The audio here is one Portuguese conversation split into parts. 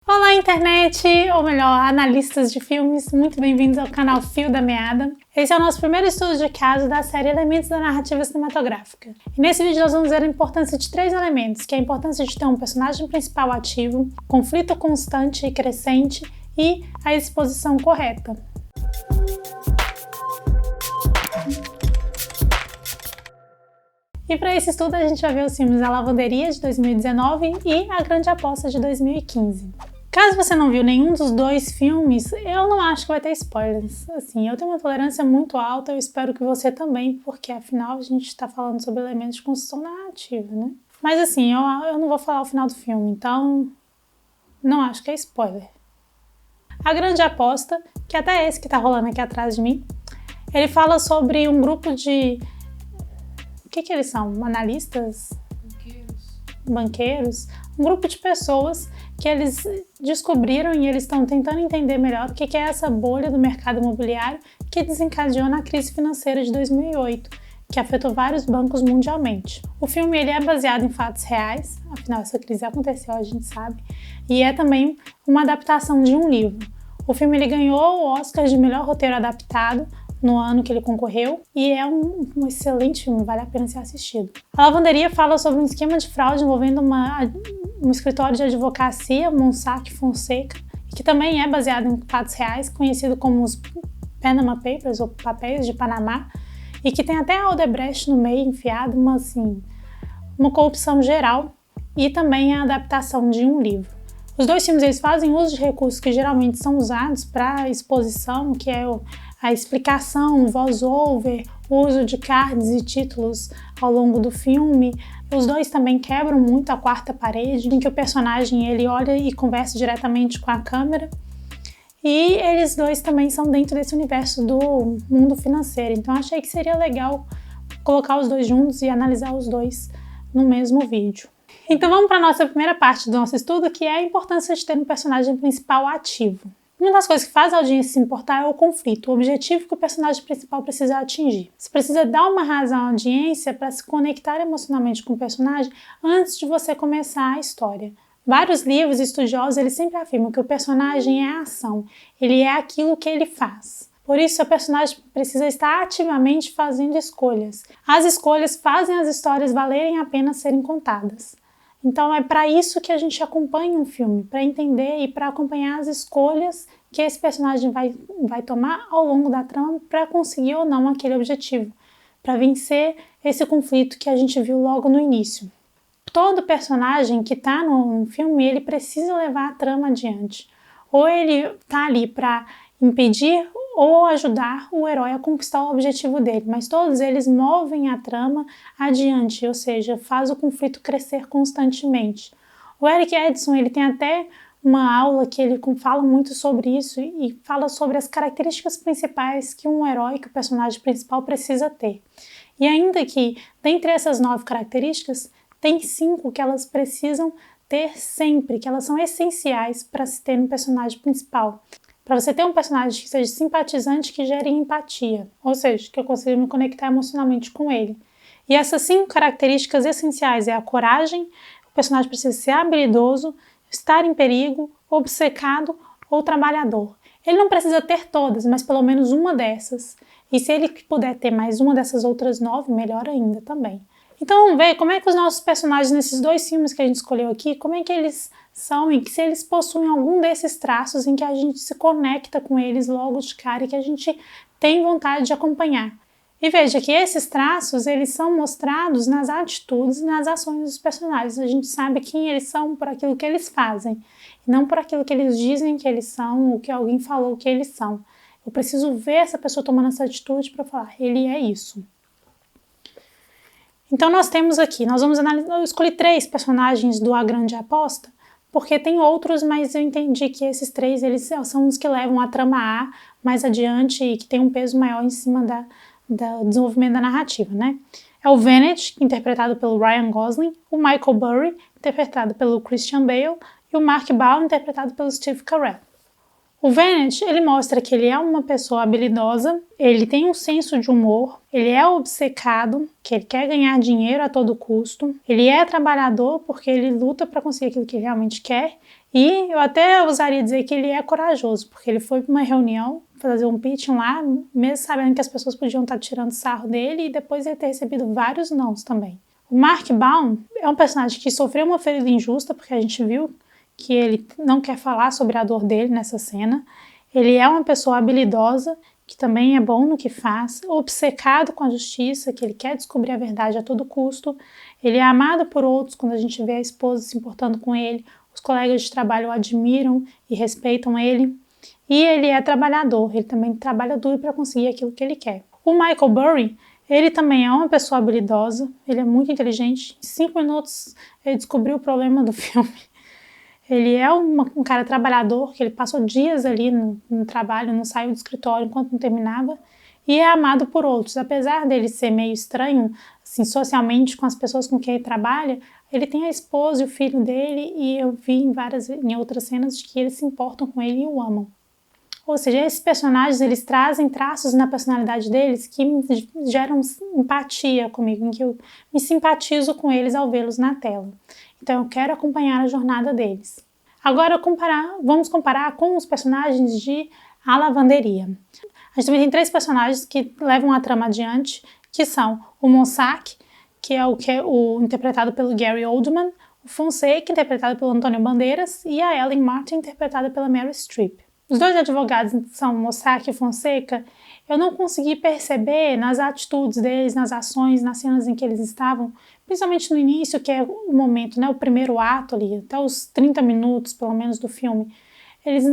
Olá, internet! Ou melhor, analistas de filmes, muito bem-vindos ao canal Fio da Meada. Esse é o nosso primeiro estudo de caso da série Elementos da Narrativa Cinematográfica. E nesse vídeo nós vamos ver a importância de 3 elementos, que é a importância de ter um personagem principal ativo, conflito constante e crescente e a exposição correta. E para esse estudo a gente vai ver os filmes A Lavanderia, de 2019 e A Grande Aposta, de 2015. Caso você não viu nenhum dos dois filmes, eu não acho que vai ter spoilers. Assim, eu tenho uma tolerância muito alta, eu espero que você também, porque afinal a gente está falando sobre elementos de construção narrativa, né? Mas assim, eu não vou falar o final do filme, então não acho que é spoiler. A Grande Aposta, que até é esse que tá rolando aqui atrás de mim, ele fala sobre um grupo de... O que eles são? Analistas? Banqueiros? Um grupo de pessoas que eles descobriram e eles estão tentando entender melhor o que é essa bolha do mercado imobiliário que desencadeou na crise financeira de 2008, que afetou vários bancos mundialmente. O filme ele é baseado em fatos reais, afinal essa crise aconteceu, a gente sabe, e é também uma adaptação de um livro. O filme ele ganhou o Oscar de melhor roteiro adaptado no ano que ele concorreu, e é um excelente filme, vale a pena ser assistido. A Lavanderia fala sobre um esquema de fraude envolvendo um escritório de advocacia, Mossack Fonseca, que também é baseado em fatos reais, conhecido como os Panama Papers, ou Papéis de Panamá, e que tem até a Odebrecht no meio enfiado, uma corrupção geral, e também a adaptação de um livro. Os dois filmes eles fazem uso de recursos que geralmente são usados para exposição, que é a explicação, voice-over, uso de cards e títulos ao longo do filme. Os dois também quebram muito a quarta parede, em que o personagem ele olha e conversa diretamente com a câmera. E eles dois também são dentro desse universo do mundo financeiro. Então achei que seria legal colocar os dois juntos e analisar os dois no mesmo vídeo. Então vamos para a nossa primeira parte do nosso estudo, que é a importância de ter um personagem principal ativo. Uma das coisas que faz a audiência se importar é o conflito, o objetivo que o personagem principal precisa atingir. Você precisa dar uma razão à audiência para se conectar emocionalmente com o personagem antes de você começar a história. Vários livros estudiosos eles sempre afirmam que o personagem é a ação, ele é aquilo que ele faz. Por isso, o personagem precisa estar ativamente fazendo escolhas. As escolhas fazem as histórias valerem a pena serem contadas. Então é para isso que a gente acompanha um filme, para entender e para acompanhar as escolhas que esse personagem vai tomar ao longo da trama para conseguir ou não aquele objetivo, para vencer esse conflito que a gente viu logo no início. Todo personagem que está no filme, ele precisa levar a trama adiante. Ou ele está ali para impedir ou ajudar o herói a conquistar o objetivo dele, mas todos eles movem a trama adiante, ou seja, faz o conflito crescer constantemente. O Eric Edson ele tem até uma aula que ele fala muito sobre isso e fala sobre as características principais que um herói, que o personagem principal precisa ter. E ainda que, dentre essas 9 características, tem 5 que elas precisam ter sempre, que elas são essenciais para se ter um personagem principal. Para você ter um personagem que seja simpatizante, que gere empatia, ou seja, que eu consiga me conectar emocionalmente com ele. E essas 5 características essenciais é a coragem, o personagem precisa ser habilidoso, estar em perigo, obcecado ou trabalhador. Ele não precisa ter todas, mas pelo menos uma dessas. E se ele puder ter mais uma dessas outras 9, melhor ainda também. Então vamos ver como é que os nossos personagens nesses 2 filmes que a gente escolheu aqui, como é que eles são e se eles possuem algum desses traços em que a gente se conecta com eles logo de cara e que a gente tem vontade de acompanhar. E veja que esses traços, eles são mostrados nas atitudes e nas ações dos personagens. A gente sabe quem eles são por aquilo que eles fazem, e não por aquilo que eles dizem que eles são ou que alguém falou que eles são. Eu preciso ver essa pessoa tomando essa atitude para falar, ele é isso. Então nós temos aqui, nós vamos analisar, eu escolhi 3 personagens do A Grande Aposta, porque tem outros, mas eu entendi que esses 3 eles são os que levam a trama A mais adiante e que tem um peso maior em cima do desenvolvimento da narrativa, né? É o Venet, interpretado pelo Ryan Gosling, o Michael Burry, interpretado pelo Christian Bale, e o Mark Ball, interpretado pelo Steve Carell. O Venet, ele mostra que ele é uma pessoa habilidosa, ele tem um senso de humor, ele é obcecado, que ele quer ganhar dinheiro a todo custo, ele é trabalhador porque ele luta para conseguir aquilo que ele realmente quer E eu até ousaria dizer que ele é corajoso, porque ele foi para uma reunião fazer um pitching lá, mesmo sabendo que as pessoas podiam estar tirando sarro dele, e depois ele ter recebido vários nãos também. O Mark Baum é um personagem que sofreu uma ferida injusta, porque a gente viu que ele não quer falar sobre a dor dele nessa cena. Ele é uma pessoa habilidosa, que também é bom no que faz, obcecado com a justiça, que ele quer descobrir a verdade a todo custo. Ele é amado por outros quando a gente vê a esposa se importando com ele. Os colegas de trabalho o admiram e respeitam ele. E ele é trabalhador, ele também trabalha duro para conseguir aquilo que ele quer. O Michael Burry, ele também é uma pessoa habilidosa, ele é muito inteligente. Em 5 minutos ele descobriu o problema do filme. Ele é um cara trabalhador, que ele passou dias ali no trabalho, não saiu do escritório enquanto não terminava, e é amado por outros. Apesar dele ser meio estranho, assim, socialmente, com as pessoas com quem ele trabalha, ele tem a esposa e o filho dele, e eu vi em outras cenas de que eles se importam com ele e o amam. Ou seja, esses personagens, eles trazem traços na personalidade deles que geram empatia comigo, em que eu me simpatizo com eles ao vê-los na tela. Então eu quero acompanhar a jornada deles. Agora vamos comparar com os personagens de A Lavanderia. A gente também tem 3 personagens que levam a trama adiante, que são o Mossack, que é o interpretado pelo Gary Oldman, o Fonseca, interpretado pelo Antônio Bandeiras, e a Ellen Martin, interpretada pela Meryl Streep. Os 2 advogados são Mossack e Fonseca. Eu não consegui perceber nas atitudes deles, nas ações, nas cenas em que eles estavam, principalmente no início, que é o momento, né, o primeiro ato ali, até os 30 minutos, pelo menos, do filme, eles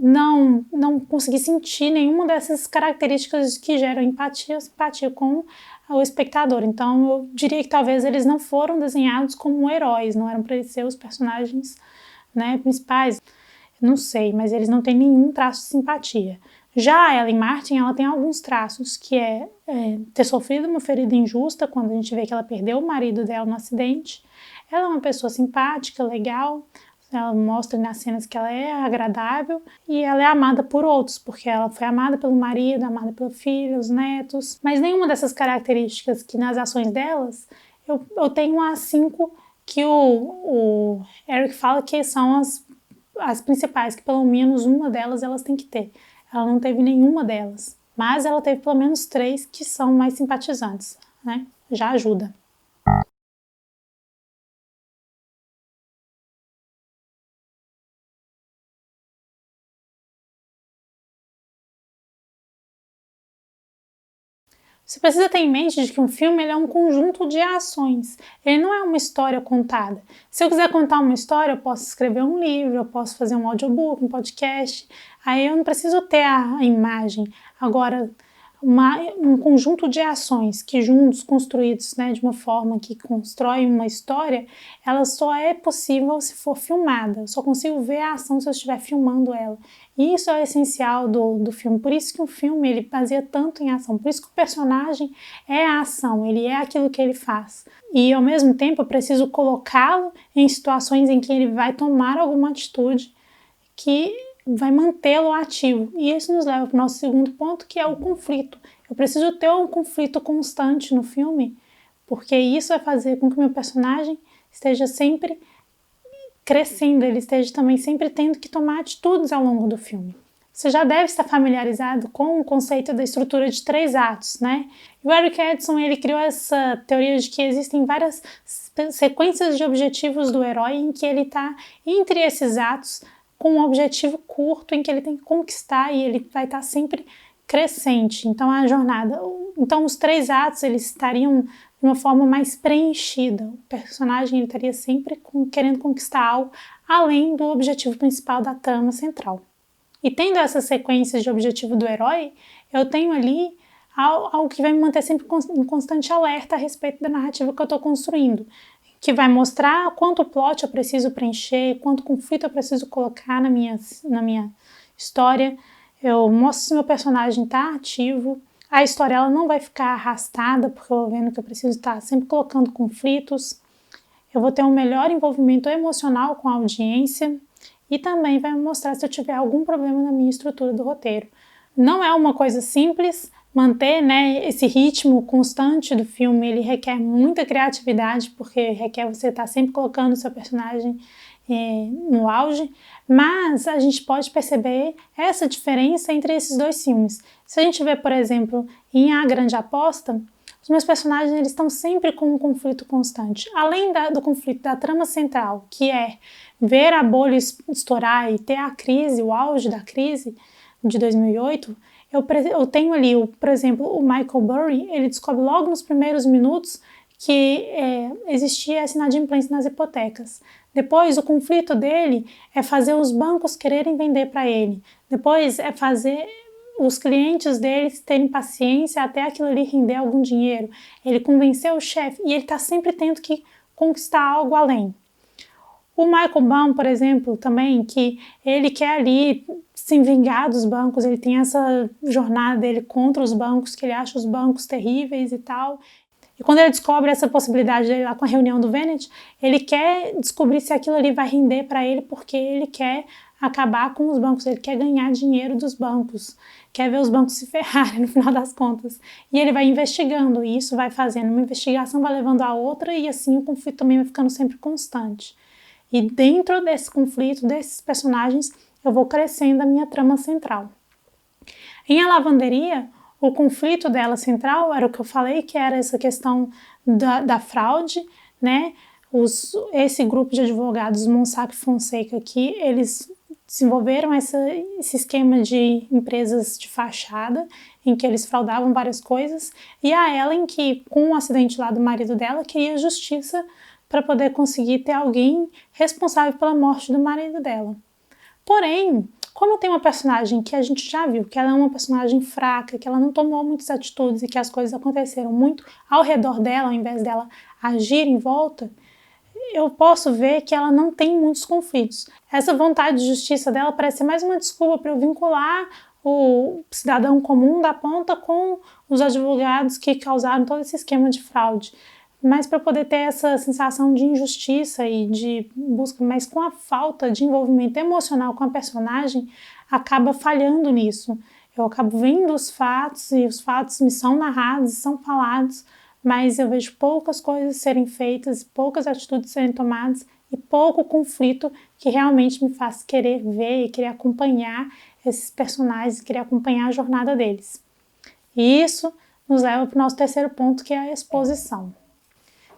não consegui sentir nenhuma dessas características que geram simpatia com o espectador. Então, eu diria que talvez eles não foram desenhados como heróis, não eram para eles ser os personagens, né, principais. Não sei, mas eles não têm nenhum traço de simpatia. Já a Ellen Martin, ela tem alguns traços, que é ter sofrido uma ferida injusta, quando a gente vê que ela perdeu o marido dela no acidente. Ela é uma pessoa simpática, legal, ela mostra nas cenas que ela é agradável, e ela é amada por outros, porque ela foi amada pelo marido, amada pelo filho, os netos. Mas nenhuma dessas características que nas ações delas, eu tenho as 5 que o Eric fala que são as principais, que pelo menos uma delas elas tem que ter. Ela não teve nenhuma delas, mas ela teve pelo menos 3 que são mais simpatizantes, né? Já ajuda. Você precisa ter em mente de que um filme ele é um conjunto de ações, ele não é uma história contada. Se eu quiser contar uma história, eu posso escrever um livro, eu posso fazer um audiobook, um podcast, aí eu não preciso ter a imagem. Agora, um conjunto de ações que juntos, construídos, né, de uma forma que constrói uma história, ela só é possível se for filmada. Eu só consigo ver a ação se eu estiver filmando ela. E isso é o essencial do filme. Por isso que o filme ele baseia tanto em ação. Por isso que o personagem é a ação, ele é aquilo que ele faz. E ao mesmo tempo eu preciso colocá-lo em situações em que ele vai tomar alguma atitude que vai mantê-lo ativo. E isso nos leva para o nosso segundo ponto, que é o conflito. Eu preciso ter um conflito constante no filme, porque isso vai fazer com que o meu personagem esteja sempre crescendo, ele esteja também sempre tendo que tomar atitudes ao longo do filme. Você já deve estar familiarizado com o conceito da estrutura de 3 atos, né? E o Eric Edson, ele criou essa teoria de que existem várias sequências de objetivos do herói em que ele está entre esses atos com um objetivo curto em que ele tem que conquistar e ele vai estar sempre crescente. Então a jornada, então os 3 atos eles estariam de uma forma mais preenchida. O personagem ele estaria sempre querendo conquistar algo além do objetivo principal da trama central. E tendo essas sequências de objetivo do herói, eu tenho ali algo que vai me manter sempre em constante alerta a respeito da narrativa que eu estou construindo, que vai mostrar quanto plot eu preciso preencher, quanto conflito eu preciso colocar na minha história. Eu mostro se meu personagem está ativo. A história ela não vai ficar arrastada, porque eu vou vendo que eu preciso estar sempre colocando conflitos. Eu vou ter um melhor envolvimento emocional com a audiência e também vai me mostrar se eu tiver algum problema na minha estrutura do roteiro. Não é uma coisa simples. Manter, né, esse ritmo constante do filme, ele requer muita criatividade, porque requer você estar sempre colocando o seu personagem no auge, mas a gente pode perceber essa diferença entre esses dois filmes. Se a gente vê, por exemplo, em A Grande Aposta, os meus personagens eles estão sempre com um conflito constante. Além do conflito da trama central, que é ver a bolha estourar e ter a crise, o auge da crise de 2008, eu tenho ali, por exemplo, o Michael Burry, ele descobre logo nos primeiros minutos que existia essa inadimplência nas hipotecas. Depois, o conflito dele é fazer os bancos quererem vender para ele. Depois, é fazer os clientes deles terem paciência até aquilo ali render algum dinheiro. Ele convenceu o chefe e ele está sempre tendo que conquistar algo além. O Michael Baum, por exemplo, também, que ele quer ali se vingar dos bancos, ele tem essa jornada dele contra os bancos, que ele acha os bancos terríveis e tal. E quando ele descobre essa possibilidade dele lá com a reunião do Venet, ele quer descobrir se aquilo ali vai render para ele, porque ele quer acabar com os bancos, ele quer ganhar dinheiro dos bancos, quer ver os bancos se ferrarem no final das contas. E ele vai investigando, e isso vai fazendo, uma investigação vai levando a outra, e assim o conflito também vai ficando sempre constante. E dentro desse conflito, desses personagens, eu vou crescendo a minha trama central. Em A Lavanderia, o conflito dela central era o que eu falei, que era essa questão da fraude, né? Esse grupo de advogados, Mossack Fonseca, que eles desenvolveram esse esquema de empresas de fachada, em que eles fraudavam várias coisas, e a Ellen, que com o acidente lá do marido dela, queria justiça para poder conseguir ter alguém responsável pela morte do marido dela. Porém, como tem uma personagem que a gente já viu, que ela é uma personagem fraca, que ela não tomou muitas atitudes e que as coisas aconteceram muito ao redor dela, ao invés dela agir em volta, eu posso ver que ela não tem muitos conflitos. Essa vontade de justiça dela parece ser mais uma desculpa para eu vincular o cidadão comum da ponta com os advogados que causaram todo esse esquema de fraude. Mas para poder ter essa sensação de injustiça e de busca, mas com a falta de envolvimento emocional com a personagem, acaba falhando nisso. Eu acabo vendo os fatos e os fatos me são narrados e são falados, mas eu vejo poucas coisas serem feitas, poucas atitudes serem tomadas e pouco conflito que realmente me faz querer ver e querer acompanhar esses personagens, querer acompanhar a jornada deles. E isso nos leva para o nosso terceiro ponto, que é a exposição.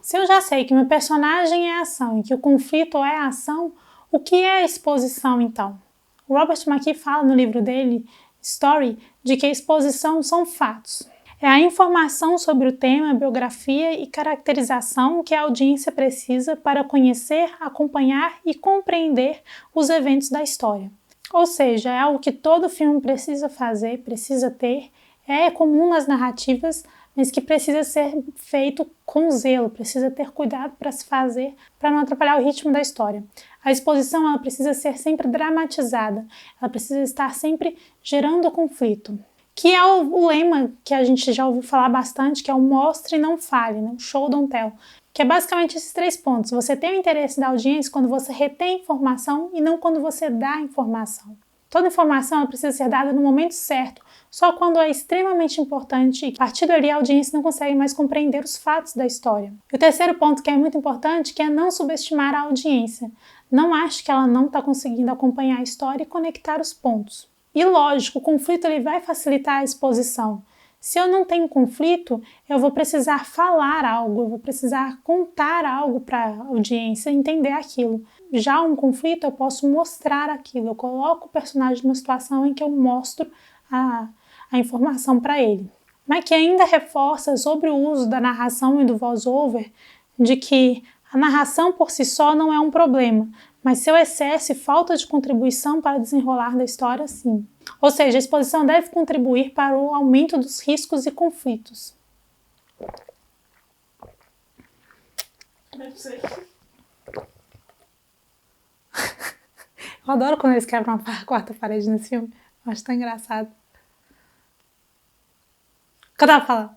Se eu já sei que meu personagem é ação e que o conflito é a ação, o que é a exposição então? O Robert McKee fala no livro dele, Story, de que a exposição são fatos. É a informação sobre o tema, biografia e caracterização que a audiência precisa para conhecer, acompanhar e compreender os eventos da história. Ou seja, é algo que todo filme precisa fazer, precisa ter, é comum nas narrativas, mas que precisa ser feito com zelo, precisa ter cuidado para se fazer, para não atrapalhar o ritmo da história. A exposição ela precisa ser sempre dramatizada, ela precisa estar sempre gerando conflito, que é o lema que a gente já ouviu falar bastante, que é o mostre e não fale, né? O show don't tell, que é basicamente esses 3 pontos. Você tem o interesse da audiência quando você retém informação e não quando você dá informação. Toda informação ela precisa ser dada no momento certo, só quando é extremamente importante e a partir dali a audiência não consegue mais compreender os fatos da história. E o terceiro ponto que é muito importante, que é não subestimar a audiência. Não ache que ela não está conseguindo acompanhar a história e conectar os pontos. E lógico, o conflito ele vai facilitar a exposição. Se eu não tenho conflito, eu vou precisar falar algo, eu vou precisar contar algo para a audiência entender aquilo. Já um conflito, eu posso mostrar aquilo, eu coloco o personagem numa situação em que eu mostro a informação para ele. Mas que ainda reforça sobre o uso da narração e do voice-over, de que a narração por si só não é um problema, mas seu excesso e falta de contribuição para o desenrolar da história, sim. Ou seja, a exposição deve contribuir para o aumento dos riscos e conflitos. Não sei. Eu adoro quando eles quebram a quarta parede nesse filme. Eu acho tão engraçado. O que eu tava falando?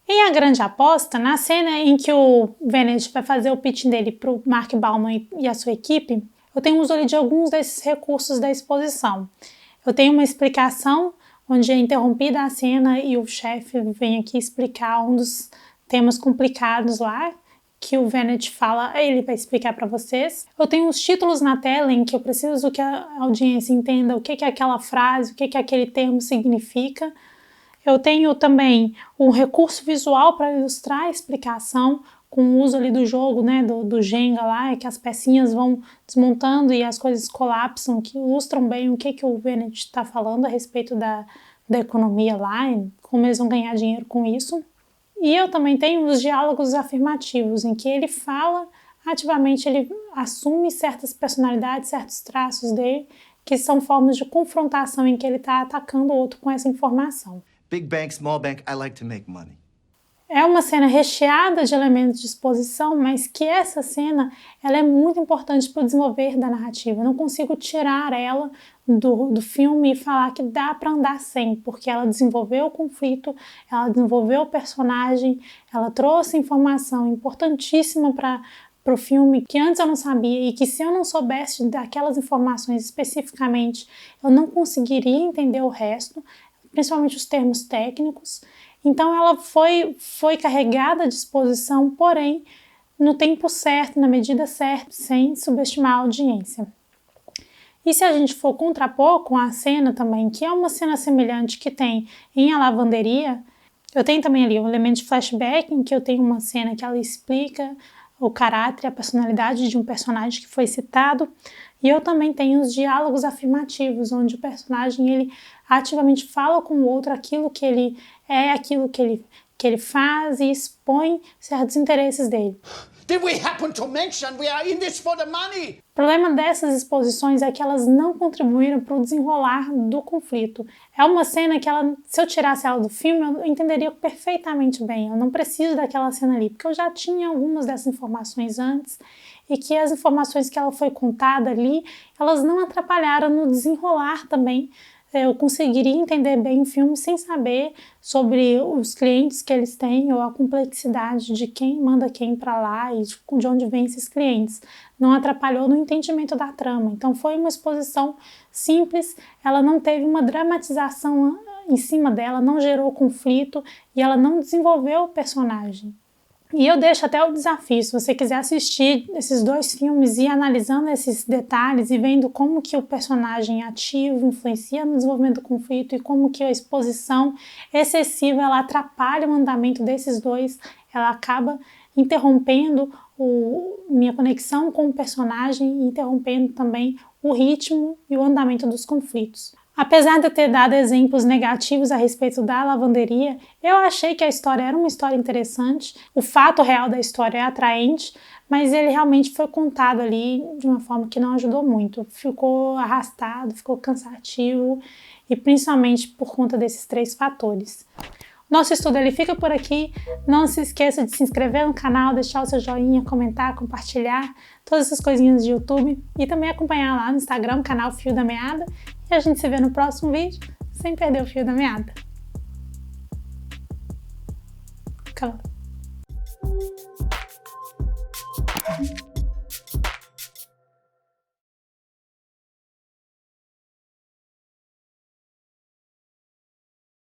Em A Grande Aposta, na cena em que o Venet vai fazer o pitch dele para o Mark Bauman e a sua equipe, eu tenho uso ali de alguns desses recursos da exposição. Eu tenho uma explicação onde é interrompida a cena e o chefe vem aqui explicar um dos temas complicados lá, que o Venet fala, ele vai explicar para vocês. Eu tenho os títulos na tela em que eu preciso que a audiência entenda o que é aquela frase, o que aquele termo significa. Eu tenho também um recurso visual para ilustrar a explicação, com o uso ali do jogo, né, do Jenga lá, que as pecinhas vão desmontando e as coisas colapsam, que ilustram bem o que o Venet está falando a respeito da economia lá, e como eles vão ganhar dinheiro com isso. E eu também tenho os diálogos afirmativos, em que ele fala ativamente, ele assume certas personalidades, certos traços dele, que são formas de confrontação em que ele está atacando o outro com essa informação. Big bank, small bank, I like to make money. É uma cena recheada de elementos de exposição, mas que essa cena ela é muito importante para o desenvolver da narrativa. Eu não consigo tirar ela do filme e falar que dá para andar sem, porque ela desenvolveu o conflito, ela desenvolveu o personagem, ela trouxe informação importantíssima para o filme que antes eu não sabia e que se eu não soubesse daquelas informações especificamente, eu não conseguiria entender o resto, principalmente os termos técnicos. Então ela foi carregada de exposição, porém no tempo certo, na medida certa, sem subestimar a audiência. E se a gente for contrapor com a cena também, que é uma cena semelhante que tem em A Lavanderia, eu tenho também ali um elemento de flashback, em que eu tenho uma cena que ela explica o caráter e a personalidade de um personagem que foi citado, e eu também tenho os diálogos afirmativos, onde o personagem ele ativamente fala com o outro aquilo que ele é, aquilo que ele faz e expõe certos interesses dele. Did we happen to mention we are in this for the money? O problema dessas exposições é que elas não contribuíram para o desenrolar do conflito. É uma cena que se eu tirasse ela do filme, eu entenderia perfeitamente bem. Eu não preciso daquela cena ali, porque eu já tinha algumas dessas informações antes e que as informações que ela foi contada ali, elas não atrapalharam no desenrolar também. Eu conseguiria entender bem o filme sem saber sobre os clientes que eles têm ou a complexidade de quem manda quem para lá e de onde vêm esses clientes. Não atrapalhou no entendimento da trama. Então foi uma exposição simples, ela não teve uma dramatização em cima dela, não gerou conflito e ela não desenvolveu o personagem. E eu deixo até o desafio, se você quiser assistir esses dois filmes e ir analisando esses detalhes e vendo como que o personagem ativo influencia no desenvolvimento do conflito e como que a exposição excessiva ela atrapalha o andamento desses dois, ela acaba interrompendo minha conexão com o personagem e interrompendo também o ritmo e o andamento dos conflitos. Apesar de eu ter dado exemplos negativos a respeito da lavanderia, eu achei que a história era uma história interessante, o fato real da história é atraente, mas ele realmente foi contado ali de uma forma que não ajudou muito. Ficou arrastado, ficou cansativo e principalmente por conta desses 3 fatores. Nosso estudo ele fica por aqui. Não se esqueça de se inscrever no canal, deixar o seu joinha, comentar, compartilhar, todas essas coisinhas de YouTube e também acompanhar lá no Instagram, canal Fio da Meada. E a gente se vê no próximo vídeo, sem perder o fio da meada. Acabou.